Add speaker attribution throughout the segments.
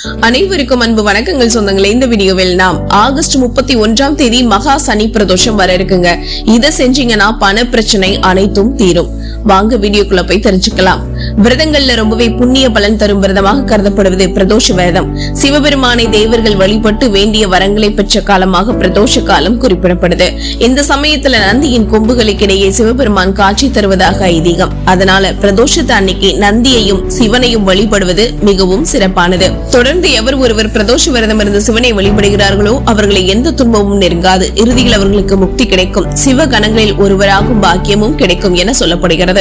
Speaker 1: அனைவருக்கும் அன்பு வணக்கங்கள் சொந்தங்களே. இந்த வீடியோவில் நாம் ஆகஸ்ட் 31ஆம் தேதி மகா சனி பிரதோஷம் வர இருக்குங்க. இத செஞ்சீங்கன்னா பண பிரச்சனை அனைத்தும் தீரும். வாங்க வீடியோக்குள்ள போய் தெரிஞ்சுக்கலாம். விரதங்கள்ல ரொம்பவே புண்ணிய பலன் தரும் விரதமாக கருதப்படுவது பிரதோஷ விரதம். சிவபெருமானை தேவர்கள் வழிபட்டு வேண்டிய வரங்களை பெற்ற காலமாக பிரதோஷ காலம் குறிப்பிடப்படுது. இந்த சமயத்துல நந்தியின் கொம்புகளுக்கிடையே சிவபெருமான் காட்சி தருவதாக ஐதீகம். அதனால பிரதோஷத்து அன்னைக்கு நந்தியையும் சிவனையும் வழிபடுவது மிகவும் சிறப்பானது. தொடர்ந்து எவர் ஒருவர் பிரதோஷ விரதம் இருந்து சிவனை வழிபடுகிறார்களோ அவர்களை எந்த துன்பமும் நெருங்காது. இறுதியில் அவர்களுக்கு முக்தி கிடைக்கும். சிவ கணங்களில் ஒருவராகும் பாக்கியமும் கிடைக்கும் என சொல்லப்படுகிறது.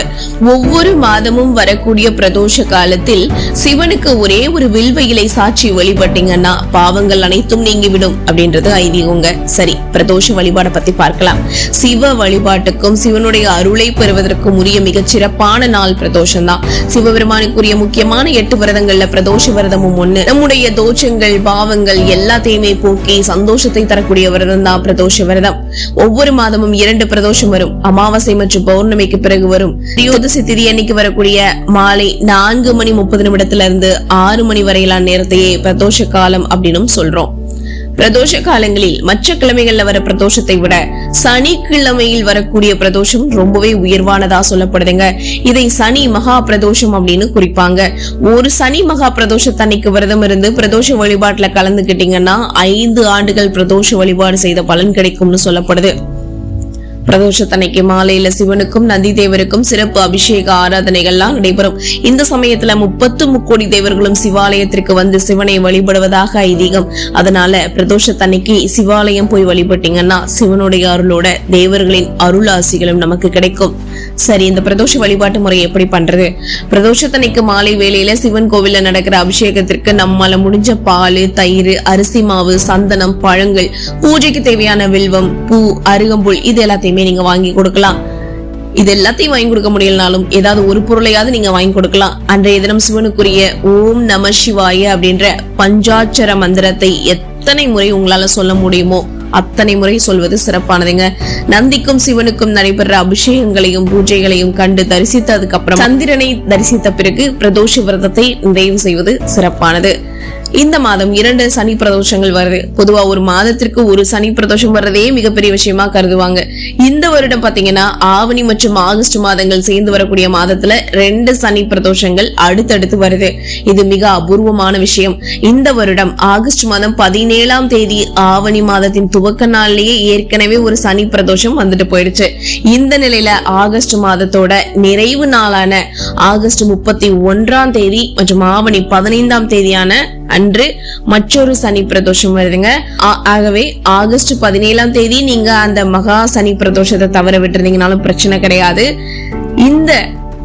Speaker 1: ஒவ்வொரு மாதமும் வரக்கூடிய பிரதோஷ காலத்தில் சிவனுக்கு ஒரே ஒரு வில்வ இலை சாட்சி வழிபட்டீங்கன்னா பாவங்கள் அனைத்தும் நீங்கிவிடும் அப்படின்றது ஐதீகங்க. சரி, பிரதோஷ வழிபாட பத்தி பார்க்கலாம். சிவ வழிபாட்டுக்கும் சிவனுடைய அருளை பெறுவதற்கும் உரிய மிகச் சிறப்பான நாள் பிரதோஷம் தான். சிவபெருமானுக்குரிய முக்கியமான 8 விரதங்கள்ல பிரதோஷ விரதமும் ஒண்ணு. நம்முடைய தோஷங்கள் பாவங்கள் எல்லாத்தையுமே போக்கி சந்தோஷத்தை தரக்கூடிய விரதம் தான் பிரதோஷ விரதம். ஒவ்வொரு மாதமும் 2 பிரதோஷம் வரும். அமாவாசை மற்றும் பௌர்ணமிக்கு பிறகு வரும். தியோதசி திதி அன்னைக்கு வரக்கூடிய மாலை 4:30 இருந்து 6 மணி வரையிலான நேரத்தையே பிரதோஷ காலம் அப்படின்னு சொல்றோம். பிரதோஷ காலங்களில் மற்ற கிழமைகள்ல வர பிரதோஷத்தை விட சனிக்கிழமையில் வரக்கூடிய பிரதோஷம் ரொம்பவே உயர்வானதா சொல்லப்படுதுங்க. இதை சனி மகா பிரதோஷம் அப்படின்னு குறிப்பாங்க. ஒரு சனி மகா பிரதோஷத்தன்னைக்கு விரதம் இருந்து பிரதோஷ வழிபாட்டுல கலந்துகிட்டீங்கன்னா 5 ஆண்டுகள் பிரதோஷ வழிபாடு செய்த பலன் கிடைக்கும்னு சொல்லப்படுது. பிரதோஷத்தன்னைக்கு மாலையில சிவனுக்கும் நந்தி தேவருக்கும் சிறப்பு அபிஷேக ஆராதனைகள்லாம் நடைபெறும். இந்த சமயத்துல 33 தேவர்களும் சிவாலயத்திற்கு வந்து சிவனை வழிபடுவதாக ஐதீகம். அதனால பிரதோஷத்தன்னைக்கு சிவாலயம் போய் வழிபட்டீங்கன்னா சிவனுடைய அருளோட தேவர்களின் அருள் ஆசிகளும் நமக்கு கிடைக்கும். சரி, இந்த பிரதோஷ வழிபாட்டு முறை எப்படி பண்றது? பிரதோஷத்தன்னைக்கு மாலை வேளையில சிவன் கோவில்ல நடக்கிற அபிஷேகத்திற்கு நம்மால முடிஞ்ச பால், தயிர், அரிசி மாவு, சந்தனம், பழங்கள், பூஜைக்கு தேவையான வில்வம், பூ, அருகம்புல் இது எல்லாத்தையுமே நீங்க வாங்கி கொடுக்கலாம். இது எல்லாத்தையும் வாங்கி கொடுக்க முடியலனாலும் ஏதாவது ஒரு பொருளையாவது நீங்க வாங்கி கொடுக்கலாம். அன்றைய தினம் சிவனுக்குரிய ஓம் நம சிவாய அப்படின்ற பஞ்சாட்சர மந்திரத்தை எத்தனை முறை உங்களால சொல்ல முடியுமோ அத்தனை முறை சொல்வது சிறப்பானதுங்க. நந்திக்கும் சிவனுக்கும் நடைபெற அபிஷேகங்களையும் பூஜைகளையும் கண்டு தரிசித்ததுக்கு அப்புறம் சந்திரனை தரிசித்த பிறகு பிரதோஷ விரதத்தை நிறைவு செய்வது சிறப்பானது. இந்த மாதம் 2 சனி பிரதோஷங்கள் வருது. பொதுவா ஒரு மாதத்திற்கு ஒரு சனி பிரதோஷம் வர்றதே மிகப்பெரிய விஷயமா கருதுவாங்க. இந்த வருடம் பாத்தீங்கன்னா ஆவணி மற்றும் ஆகஸ்ட் மாதங்கள் சேர்ந்து வரக்கூடிய மாதத்துல 2 சனி பிரதோஷங்கள் அடுத்தடுத்து வருது. இது மிக அபூர்வமான விஷயம். இந்த வருடம் ஆகஸ்ட் மாதம் 17ஆம் தேதி ஆவணி மாதத்தின் துவக்க நாள்லயே ஏற்கனவே ஒரு சனி பிரதோஷம் வந்துட்டு போயிடுச்சு. இந்த நிலையில ஆகஸ்ட் மாதத்தோட நிறைவு நாளான ஆகஸ்ட் 31ஆம் தேதி மற்றும் ஆவணி 15ஆம் தேதியான அன்று மற்றொரு சனி பிரதோஷம் வருதுங்க. ஆகவே ஆகஸ்ட் 17ஆம் தேதி நீங்க அந்த மகா சனி பிரதோஷத்தை தவற விட்டுருந்தீங்கனாலும் பிரச்சனை கிடையாது. இந்த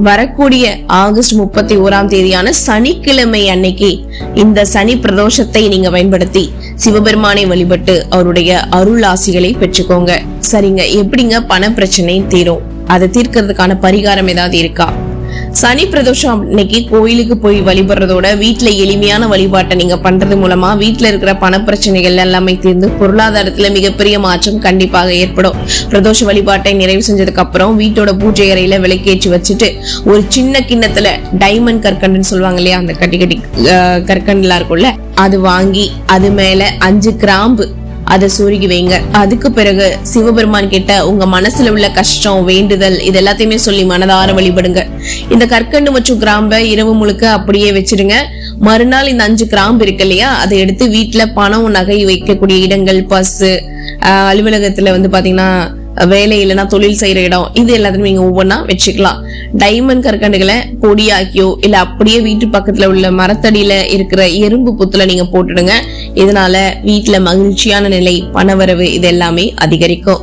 Speaker 1: வரக்கூடிய ஆகஸ்ட் 31ஆம் தேதியான சனிக்கிழமை அன்னைக்கு இந்த சனி பிரதோஷத்தை நீங்க பயன்படுத்தி சிவபெருமானை வழிபட்டு அவருடைய அருள் ஆசிகளை பெற்றுக்கோங்க. சரிங்க, எப்படிங்க பண பிரச்சனை தீரும்? அதை தீர்க்கிறதுக்கான பரிகாரம் ஏதாவது இருக்கா? சனி பிரதோஷம் அன்னைக்கு கோயிலுக்கு போய் வழிபடுறதோட வீட்டுல எளிமையான வழிபாட்டை நீங்க பண்றது மூலமா வீட்டுல இருக்கிற பண பிரச்சனைகள் எல்லாமே தீர்ந்து பொருளாதாரத்துல மிகப்பெரிய மாற்றம் கண்டிப்பாக ஏற்படும். பிரதோஷ வழிபாட்டை நிறைவு செஞ்சதுக்கு அப்புறம் வீட்டோட பூஜை அறையில விளக்கேற்றி வச்சுட்டு ஒரு சின்ன கிண்ணத்துல டைமண்ட் கற்கண்டுன்னு சொல்லுவாங்க இல்லையா, அந்த கட்டி கற்கண்டுலாம் இருக்கும்ல, அது வாங்கி அது மேல 5 கிராம்பு அதை சொருகி வைங்க. அதுக்கு பிறகு சிவபெருமான் கிட்ட உங்க மனசுல உள்ள கஷ்டம், வேண்டுதல் இது எல்லாத்தையுமே சொல்லி மனதார வழிபடுங்க. இந்த கற்கண்டு மற்றும் கிராம்பை இரவு முழுக்க அப்படியே வச்சிடுங்க. மறுநாள் இந்த 5 கிராம்பு இருக்கு இல்லையா, அதை எடுத்து வீட்டுல பணம் நகை வைக்கக்கூடிய இடங்கள், பஸ், அலுவலகத்துல பாத்தீங்கன்னா வேலை இல்லைன்னா தொழில் செய்யற இடம், இது எல்லாத்தையும் நீங்க ஒவ்வொன்னா வச்சுக்கலாம். டைமண்ட் கற்கண்டுகளை பொடியாக்கியோ இல்ல அப்படியே வீட்டு பக்கத்துல உள்ள மரத்தடியில இருக்கிற எறும்பு புத்துல நீங்க போட்டுடுங்க. இதனால வீட்டுல மகிழ்ச்சியான நிலை, பணவரவு இது எல்லாமே அதிகரிக்கும்.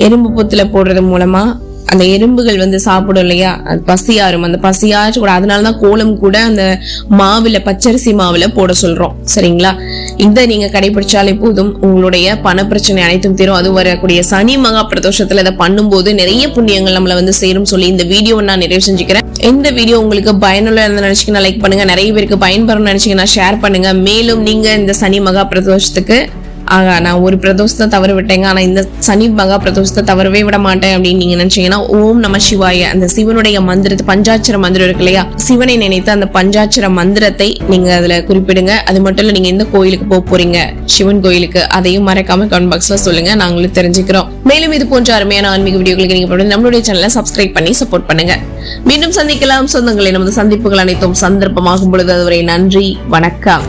Speaker 1: எறும்பு புத்துல போடுறது மூலமா அந்த எறும்புகள் சாப்பிடும் இல்லையா, அது பசியாரும். அந்த பசியாச்சு கூட அதனாலதான் கோலம் கூட அந்த மாவுல, பச்சரிசி மாவுல போட சொல்றோம். சரிங்களா, இதை நீங்க கடைபிடிச்சாலே போதும், உங்களுடைய பண பிரச்சனை அனைத்தும் தீரும். அது வரக்கூடிய சனி மகா பிரதோஷத்துல இதை பண்ணும்போது நிறைய புண்ணியங்கள் நம்மள சேரும் சொல்லி இந்த வீடியோ நான் நிறைவு செஞ்சுக்கிறேன். இந்த வீடியோ உங்களுக்கு பயனுள்ள நினைச்சுக்கா லைக் பண்ணுங்க. நிறைய பேருக்கு பயன்பெறும் நினைச்சீங்கன்னா ஷேர் பண்ணுங்க. மேலும் நீங்க இந்த சனி மகா பிரதோஷத்துக்கு ஆகா நான் ஒரு பிரதோஷத்தை தவற விட்டேங்க, ஆனா இந்த சனி மகா பிரதோஷத்தை தவறவே விட மாட்டேன் அப்படின்னு நீங்க நினைச்சீங்கன்னா ஓம் நம சிவாய அந்த சிவனுடைய மந்திரத்தை, பஞ்சாட்சர மந்திரம் இருக்கு இல்லையா, சிவனை நினைத்து அந்த பஞ்சாட்சர மந்திரத்தை நீங்க அதுல குறிப்பிடுங்க. அது மட்டும் இல்ல, நீங்க எந்த கோயிலுக்கு போக போறீங்க, சிவன் கோயிலுக்கு, அதையும் மறக்காம கமெண்ட் பாக்ஸ்ல சொல்லுங்க, நாங்களும் தெரிஞ்சுக்கிறோம். மேலும் இது போன்ற அருமையான ஆன்மீக வீடியோக்களுக்கு நீங்க நம்மளுடைய சேனலை சப்ஸ்கிரைப் பண்ணி சப்போர்ட் பண்ணுங்க. மீண்டும் சந்திக்கலாம் சொந்தங்களே. நமது சந்திப்புகள் அனைத்தும் சந்தர்ப்பமாகும் பொழுது அதுவரை நன்றி, வணக்கம்.